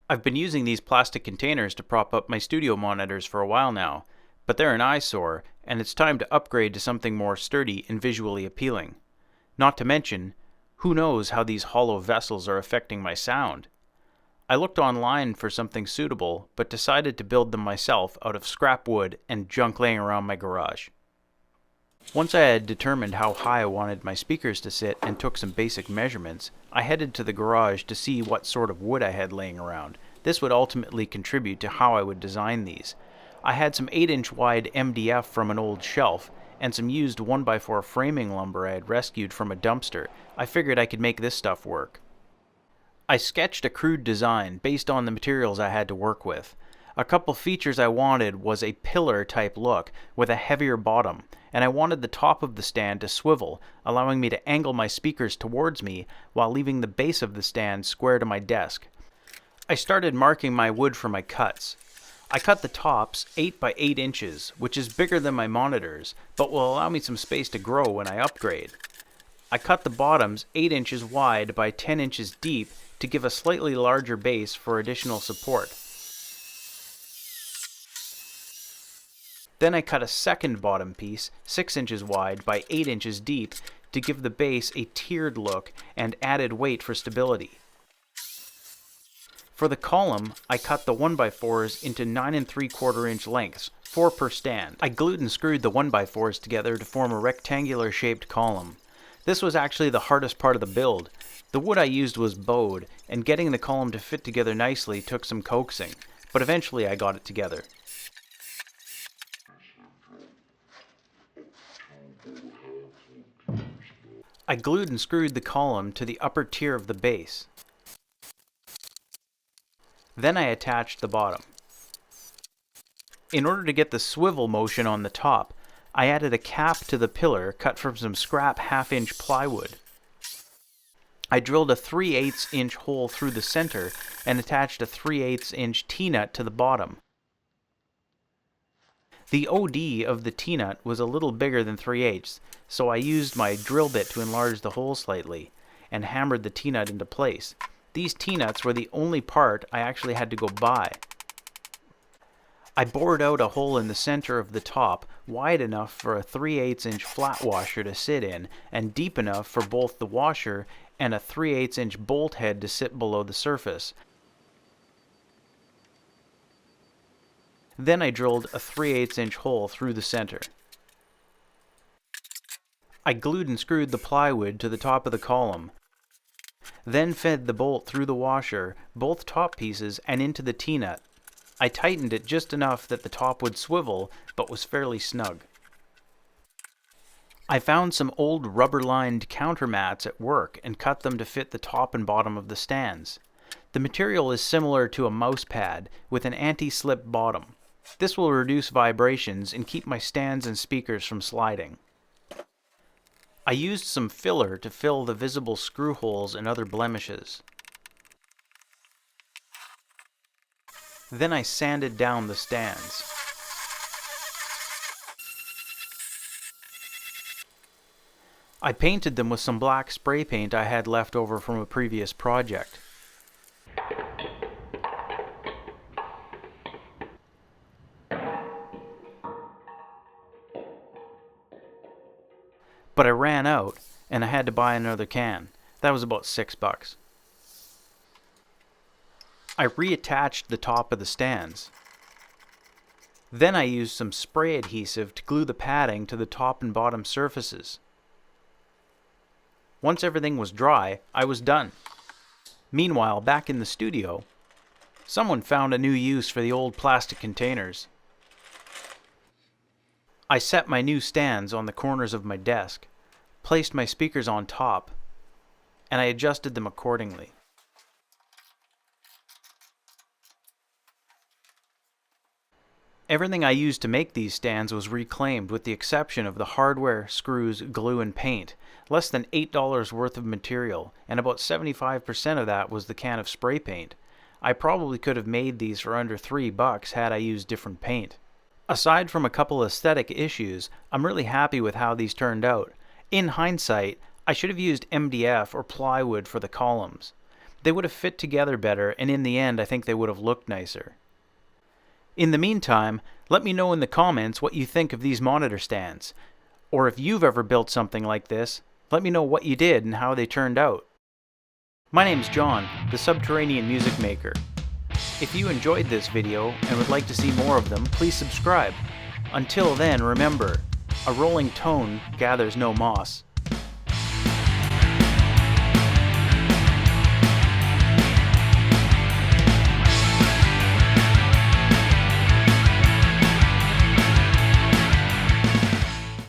I've been using these plastic containers to prop up my studio monitors for a while now, but they're an eyesore, and it's time to upgrade to something more sturdy and visually appealing. Not to mention, who knows how these hollow vessels are affecting my sound? I looked online for something suitable, but decided to build them myself out of scrap wood and junk laying around my garage. Once I had determined how high I wanted my speakers to sit and took some basic measurements, I headed to the garage to see what sort of wood I had laying around. This would ultimately contribute to how I would design these. I had some 8-inch wide MDF from an old shelf, and some used 1x4 framing lumber I had rescued from a dumpster. I figured I could make this stuff work. I sketched a crude design based on the materials I had to work with. A couple features I wanted was a pillar type look with a heavier bottom, and I wanted the top of the stand to swivel, allowing me to angle my speakers towards me while leaving the base of the stand square to my desk. I started marking my wood for my cuts. I cut the tops 8 by 8 inches, which is bigger than my monitors, but will allow me some space to grow when I upgrade. I cut the bottoms 8 inches wide by 10 inches deep to give a slightly larger base for additional support. Then I cut a second bottom piece 6 inches wide by 8 inches deep to give the base a tiered look and added weight for stability. For the column, I cut the 1x4s into 9 3/4 inch lengths, 4 per stand. I glued and screwed the 1x4s together to form a rectangular shaped column. This was actually the hardest part of the build. The wood I used was bowed, and getting the column to fit together nicely took some coaxing, but eventually I got it together. I glued and screwed the column to the upper tier of the base. Then I attached the bottom. In order to get the swivel motion on the top, I added a cap to the pillar cut from some scrap 1/2-inch plywood. I drilled a 3/8 inch hole through the center and attached a 3/8 inch T-nut to the bottom. The OD of the T-nut was a little bigger than 3/8, so I used my drill bit to enlarge the hole slightly and hammered the T-nut into place. These T-nuts were the only part I actually had to go buy. I bored out a hole in the center of the top, wide enough for a 3/8 inch flat washer to sit in, and deep enough for both the washer and a 3/8 inch bolt head to sit below the surface. Then I drilled a 3/8 inch hole through the center. I glued and screwed the plywood to the top of the column, then fed the bolt through the washer, both top pieces, and into the T-nut. I tightened it just enough that the top would swivel, but was fairly snug. I found some old rubber-lined counter mats at work and cut them to fit the top and bottom of the stands. The material is similar to a mouse pad with an anti-slip bottom. This will reduce vibrations and keep my stands and speakers from sliding. I used some filler to fill the visible screw holes and other blemishes. Then I sanded down the stands. I painted them with some black spray paint I had left over from a previous project. But I ran out, and I had to buy another can. That was about $6. I reattached the top of the stands. Then I used some spray adhesive to glue the padding to the top and bottom surfaces. Once everything was dry, I was done. Meanwhile, back in the studio, someone found a new use for the old plastic containers. I set my new stands on the corners of my desk, placed my speakers on top, and I adjusted them accordingly. Everything I used to make these stands was reclaimed with the exception of the hardware, screws, glue, and paint. Less than $8 worth of material, and about 75% of that was the can of spray paint. I probably could have made these for under $3 had I used different paint. Aside from a couple aesthetic issues, I'm really happy with how these turned out. In hindsight, I should have used MDF or plywood for the columns. They would have fit together better, and in the end I think they would have looked nicer. In the meantime, let me know in the comments what you think of these monitor stands. Or if you've ever built something like this, let me know what you did and how they turned out. My name's John, the Subterranean Music Maker. If you enjoyed this video and would like to see more of them, please subscribe. Until then, remember, a rolling tone gathers no moss.